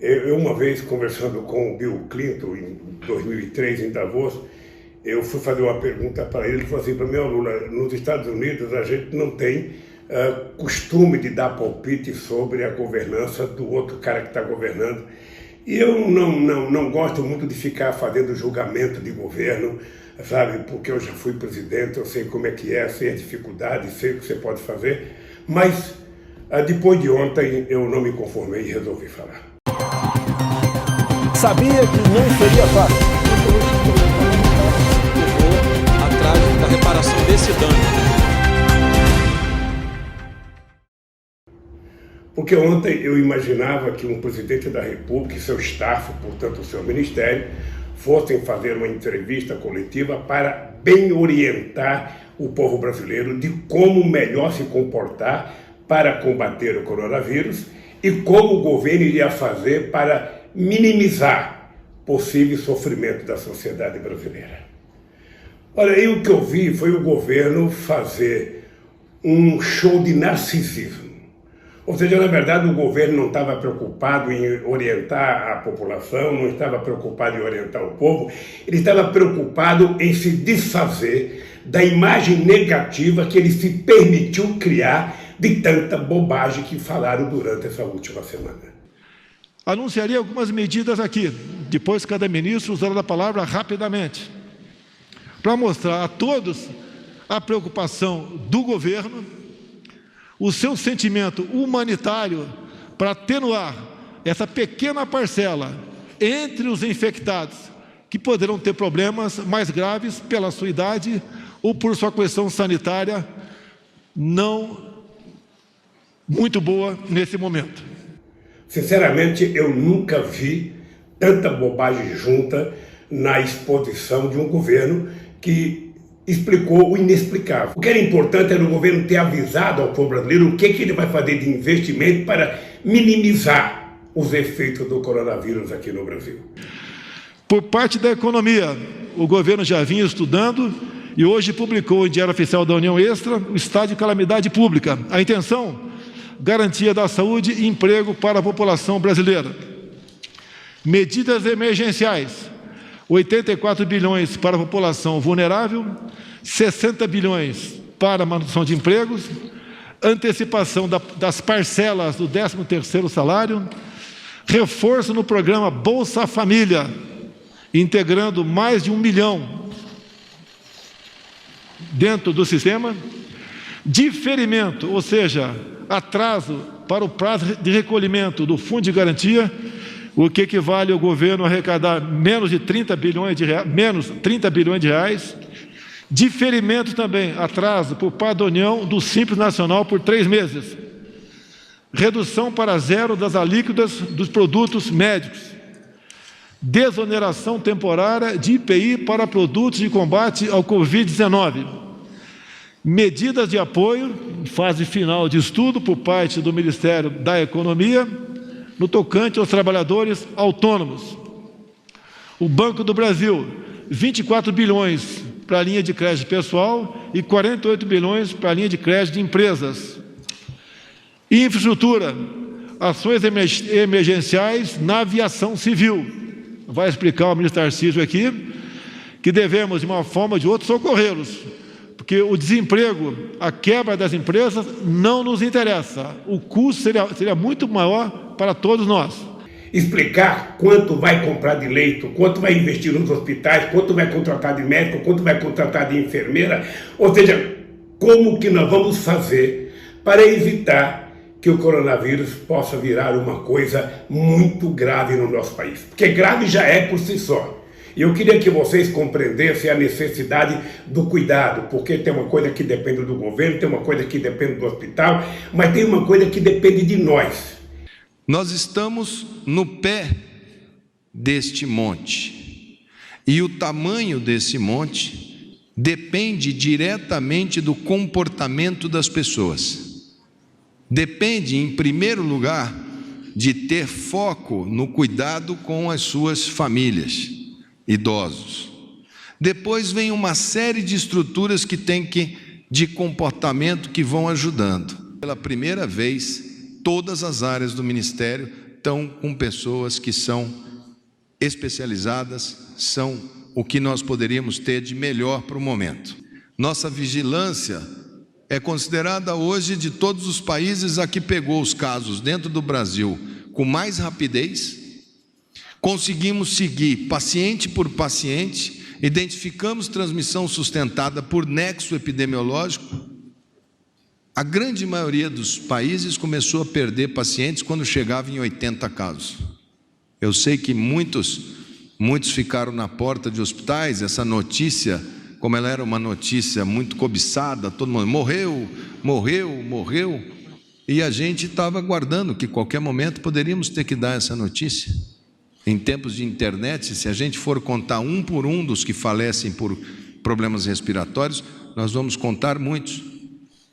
Eu uma vez, conversando com o Bill Clinton, em 2003, em Davos, eu fui fazer uma pergunta para ele, ele falou assim, para mim, Lula, nos Estados Unidos a gente não tem costume de dar palpite sobre a governança do outro cara que está governando. E eu não gosto muito de ficar fazendo julgamento de governo, sabe, porque eu já fui presidente, eu sei como é que é, sei a dificuldade, sei o que você pode fazer, mas depois de ontem eu não me conformei e resolvi falar. Sabia que não seria fácil. Atrás da reparação desse dano. Porque ontem eu imaginava que um presidente da República e seu staff, portanto o seu ministério, fossem fazer uma entrevista coletiva para bem orientar o povo brasileiro de como melhor se comportar para combater o coronavírus e como o governo iria fazer para minimizar possível sofrimento da sociedade brasileira. Olha, aí o que eu vi foi o governo fazer um show de narcisismo. Ou seja, na verdade, o governo não estava preocupado em orientar a população, não estava preocupado em orientar o povo, ele estava preocupado em se desfazer da imagem negativa que ele se permitiu criar de tanta bobagem que falaram durante essa última semana. Anunciaria algumas medidas aqui, depois cada ministro usará a palavra rapidamente, para mostrar a todos a preocupação do governo, o seu sentimento humanitário para atenuar essa pequena parcela entre os infectados, que poderão ter problemas mais graves pela sua idade ou por sua questão sanitária não muito boa nesse momento. Sinceramente, eu nunca vi tanta bobagem junta na exposição de um governo que explicou o inexplicável. O que era importante era o governo ter avisado ao povo brasileiro o que ele vai fazer de investimento para minimizar os efeitos do coronavírus aqui no Brasil. Por parte da economia, o governo já vinha estudando e hoje publicou em Diário Oficial da União Extra o estado de calamidade pública. A intenção, garantia da saúde e emprego para a população brasileira. Medidas emergenciais, 84 bilhões para a população vulnerável, 60 bilhões para a manutenção de empregos, antecipação das parcelas do 13º salário, reforço no programa Bolsa Família, integrando mais de 1 milhão dentro do sistema, diferimento, ou seja, atraso para o prazo de recolhimento do Fundo de Garantia, o que equivale ao governo arrecadar menos 30 bilhões de reais, diferimento também, atraso por parte da União do Simples Nacional por 3 meses, redução para zero das alíquotas dos produtos médicos, desoneração temporária de IPI para produtos de combate ao Covid-19, medidas de apoio, fase final de estudo por parte do Ministério da Economia, no tocante aos trabalhadores autônomos. O Banco do Brasil, 24 bilhões para a linha de crédito pessoal e 48 bilhões para a linha de crédito de empresas. Infraestrutura, ações emergenciais na aviação civil. Vai explicar o ministro Tarcísio aqui que devemos, de uma forma ou de outra, socorrê-los, porque o desemprego, a quebra das empresas não nos interessa. O custo seria muito maior para todos nós. Explicar quanto vai comprar de leito, quanto vai investir nos hospitais, quanto vai contratar de médico, quanto vai contratar de enfermeira, ou seja, como que nós vamos fazer para evitar que o coronavírus possa virar uma coisa muito grave no nosso país. Porque grave já é por si só. E eu queria que vocês compreendessem a necessidade do cuidado, porque tem uma coisa que depende do governo, tem uma coisa que depende do hospital, mas tem uma coisa que depende de nós. Nós estamos no pé deste monte, e o tamanho desse monte depende diretamente do comportamento das pessoas. Depende, em primeiro lugar, de ter foco no cuidado com as suas famílias, idosos. Depois vem uma série de estruturas de comportamento que vão ajudando. Pela primeira vez, todas as áreas do Ministério estão com pessoas que são especializadas, são o que nós poderíamos ter de melhor para o momento. Nossa vigilância é considerada hoje, de todos os países, a que pegou os casos dentro do Brasil com mais rapidez. Conseguimos seguir paciente por paciente, identificamos transmissão sustentada por nexo epidemiológico. A grande maioria dos países começou a perder pacientes quando chegava em 80 casos. Eu sei que muitos ficaram na porta de hospitais. Essa notícia, como ela era uma notícia muito cobiçada, todo mundo morreu, e a gente estava aguardando que qualquer momento poderíamos ter que dar essa notícia. Em tempos de internet, se a gente for contar um por um dos que falecem por problemas respiratórios, nós vamos contar muitos.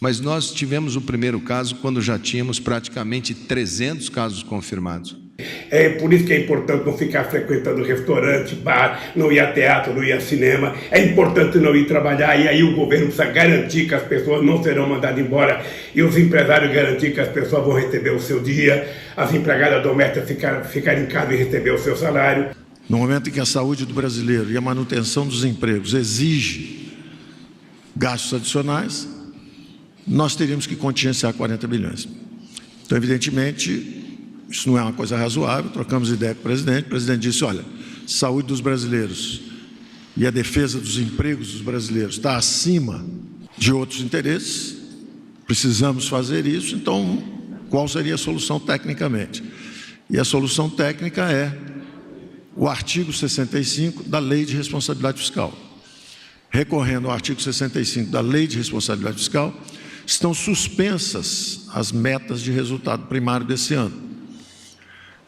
Mas nós tivemos o primeiro caso quando já tínhamos praticamente 300 casos confirmados. É por isso que é importante não ficar frequentando restaurante, bar, não ir a teatro, não ir a cinema. É importante não ir trabalhar, e aí o governo precisa garantir que as pessoas não serão mandadas embora, e os empresários garantir que as pessoas vão receber o seu dia, as empregadas domésticas ficar em casa e receber o seu salário. No momento em que a saúde do brasileiro e a manutenção dos empregos exige gastos adicionais, nós teríamos que contingenciar 40 bilhões. Então, evidentemente, isso não é uma coisa razoável. Trocamos ideia com o presidente disse, olha, saúde dos brasileiros e a defesa dos empregos dos brasileiros está acima de outros interesses, precisamos fazer isso, então qual seria a solução tecnicamente? E a solução técnica é o artigo 65 da Lei de Responsabilidade Fiscal. Recorrendo ao artigo 65 da Lei de Responsabilidade Fiscal, estão suspensas as metas de resultado primário desse ano.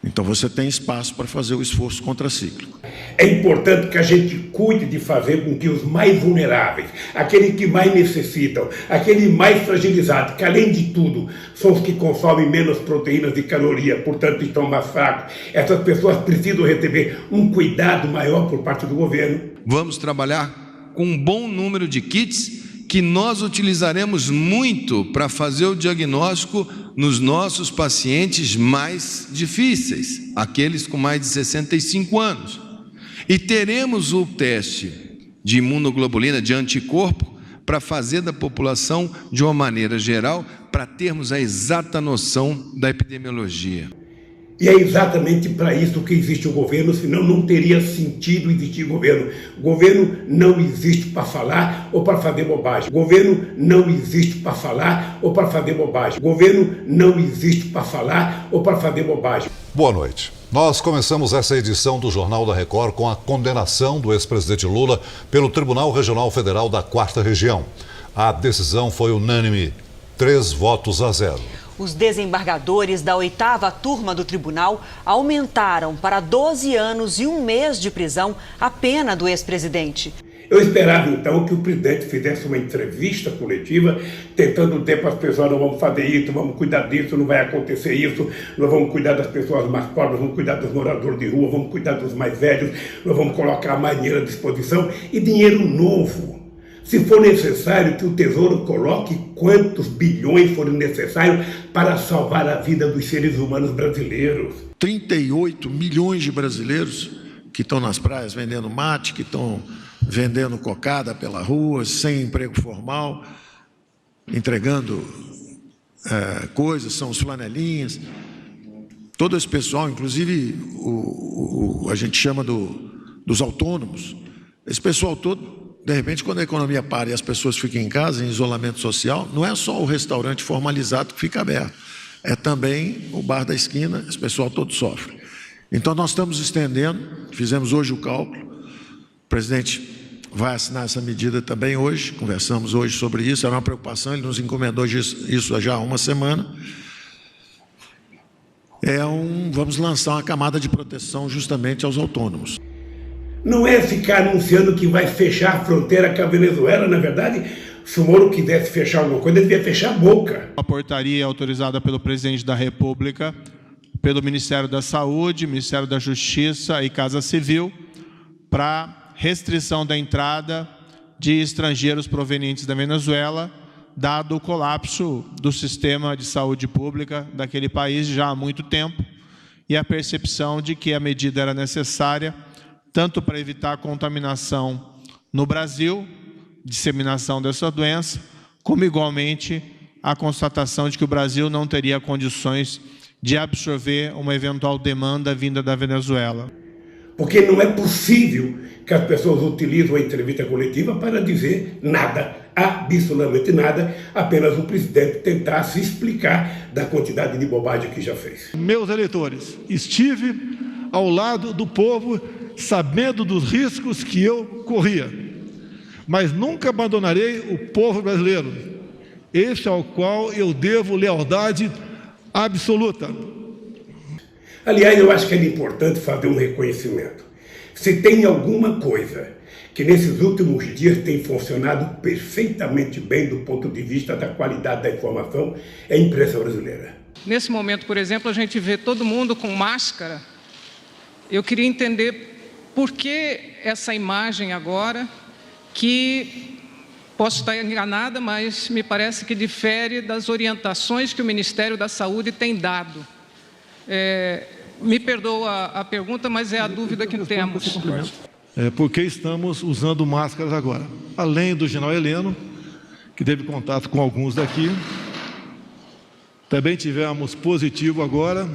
Então você tem espaço para fazer o esforço contracíclico. É importante que a gente cuide de fazer com que os mais vulneráveis, aqueles que mais necessitam, aqueles mais fragilizados, que além de tudo são os que consomem menos proteínas e calorias, portanto estão mais fracos, essas pessoas precisam receber um cuidado maior por parte do governo. Vamos trabalhar com um bom número de kits que nós utilizaremos muito para fazer o diagnóstico nos nossos pacientes mais difíceis, aqueles com mais de 65 anos. E teremos o teste de imunoglobulina, de anticorpo, para fazer da população de uma maneira geral, para termos a exata noção da epidemiologia. E é exatamente para isso que existe o governo, senão não teria sentido existir governo. O governo não existe para falar ou para fazer bobagem. O governo não existe para falar ou para fazer bobagem. O governo não existe para falar ou para fazer bobagem. Boa noite. Nós começamos essa edição do Jornal da Record com a condenação do ex-presidente Lula pelo Tribunal Regional Federal da 4ª Região. A decisão foi unânime, 3-0. Os desembargadores da 8ª turma do tribunal aumentaram para 12 anos e 1 mês de prisão a pena do ex-presidente. Eu esperava então que o presidente fizesse uma entrevista coletiva, tentando dizer para as pessoas, não vamos fazer isso, vamos cuidar disso, não vai acontecer isso, nós vamos cuidar das pessoas mais pobres, vamos cuidar dos moradores de rua, vamos cuidar dos mais velhos, nós vamos colocar mais dinheiro à disposição e dinheiro novo. Se for necessário que o Tesouro coloque quantos bilhões forem necessários para salvar a vida dos seres humanos brasileiros. 38 milhões de brasileiros que estão nas praias vendendo mate, que estão vendendo cocada pela rua, sem emprego formal, entregando coisas, são os flanelinhas. Todo esse pessoal, inclusive a gente chama dos autônomos, esse pessoal todo, de repente, quando a economia para e as pessoas ficam em casa, em isolamento social, não é só o restaurante formalizado que fica aberto, é também o bar da esquina, esse pessoal todo sofre. Então nós estamos estendendo, fizemos hoje o cálculo, o presidente vai assinar essa medida também hoje, conversamos hoje sobre isso, era uma preocupação, ele nos encomendou isso já há uma semana. Vamos lançar uma camada de proteção justamente aos autônomos. Não é ficar anunciando que vai fechar a fronteira com a Venezuela, na verdade, se o Moro quisesse fechar alguma coisa, ele devia fechar a boca. A portaria autorizada pelo presidente da República, pelo Ministério da Saúde, Ministério da Justiça e Casa Civil, para restrição da entrada de estrangeiros provenientes da Venezuela, dado o colapso do sistema de saúde pública daquele país já há muito tempo. e a percepção de que a medida era necessária, tanto para evitar a contaminação no Brasil, disseminação dessa doença, como igualmente a constatação de que o Brasil não teria condições de absorver uma eventual demanda vinda da Venezuela. Porque não é possível que as pessoas utilizem a entrevista coletiva para dizer nada, absolutamente nada, apenas o presidente tentar se explicar da quantidade de bobagem que já fez. Meus eleitores, estive ao lado do povo, sabendo dos riscos que eu corria, mas nunca abandonarei o povo brasileiro, esse ao qual eu devo lealdade absoluta. Aliás, eu acho que é importante fazer um reconhecimento. Se tem alguma coisa que nesses últimos dias tem funcionado perfeitamente bem do ponto de vista da qualidade da informação, é a imprensa brasileira. Nesse momento, por exemplo, a gente vê todo mundo com máscara. Eu queria entender por que essa imagem agora, que posso estar enganada, mas me parece que difere das orientações que o Ministério da Saúde tem dado. Me perdoa a pergunta, mas é a dúvida que temos. Porque estamos usando máscaras agora. Além do general Heleno, que teve contato com alguns daqui, também tivemos positivo agora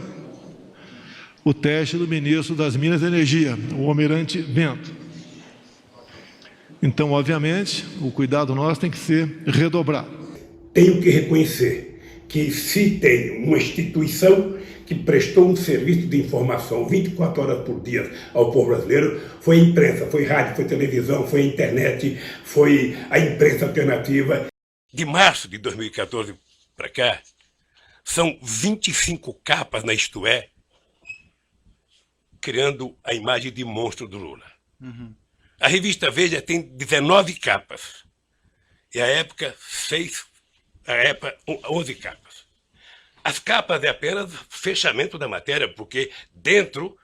o teste do ministro das Minas e Energia, o Almirante Bento. Então, obviamente, o cuidado nosso tem que ser redobrado. Tenho que reconhecer que se tem uma instituição que prestou um serviço de informação 24 horas por dia ao povo brasileiro, foi a imprensa, foi rádio, foi televisão, foi a internet, foi a imprensa alternativa. De março de 2014 para cá, são 25 capas na Isto É, criando a imagem de monstro do Lula. A revista Veja tem 19 capas, e à época 11 capas. As capas é apenas fechamento da matéria, porque dentro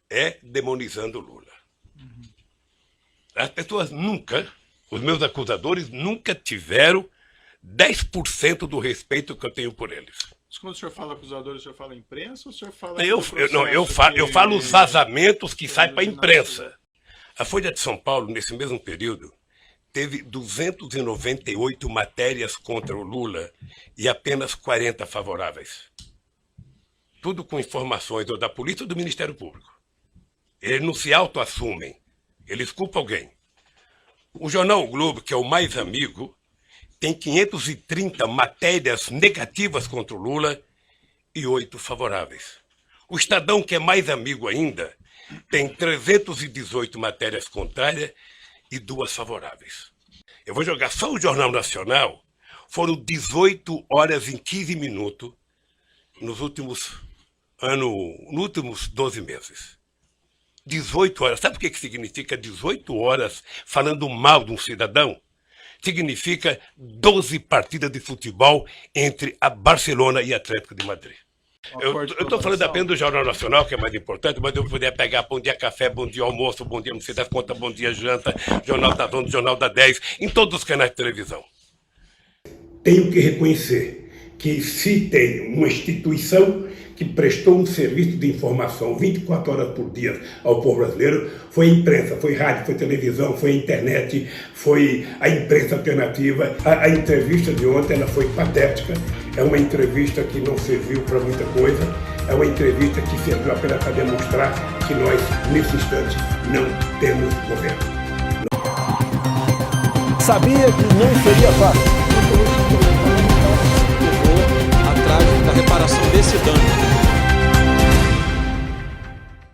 é demonizando Lula. As pessoas nunca, os meus acusadores, nunca tiveram 10% do respeito que eu tenho por eles. Quando o senhor fala acusadores, o senhor fala imprensa ou o senhor fala... Eu falo os vazamentos que saem para a imprensa. A Folha de São Paulo, nesse mesmo período, teve 298 matérias contra o Lula e apenas 40 favoráveis. Tudo com informações ou da polícia ou do Ministério Público. Eles não se autoassumem, eles culpam alguém. O jornal o Globo, que é o mais amigo, tem 530 matérias negativas contra o Lula e 8 favoráveis. O Estadão, que é mais amigo ainda, tem 318 matérias contrárias e 2 favoráveis. Eu vou jogar só o Jornal Nacional, foram 18 horas e 15 minutos nos últimos 12 meses. 18 horas. Sabe o que significa 18 horas falando mal de um cidadão? Significa 12 partidas de futebol entre a Barcelona e Atlético de Madrid. Eu estou falando apenas do Jornal Nacional, que é mais importante, mas eu poderia pegar Bom Dia Café, Bom Dia Almoço, Bom Dia Não Sei das Contas, Bom Dia Janta, Jornal da 11, Jornal da 10, em todos os canais de televisão. Tenho que reconhecer que se tem uma instituição que prestou um serviço de informação 24 horas por dia ao povo brasileiro, foi a imprensa, foi rádio, foi televisão, foi a internet, foi a imprensa alternativa. A entrevista de ontem ela foi patética, é uma entrevista que não serviu para muita coisa, é uma entrevista que serviu apenas para demonstrar que nós, nesse instante, não temos governo. Sabia que não seria fácil.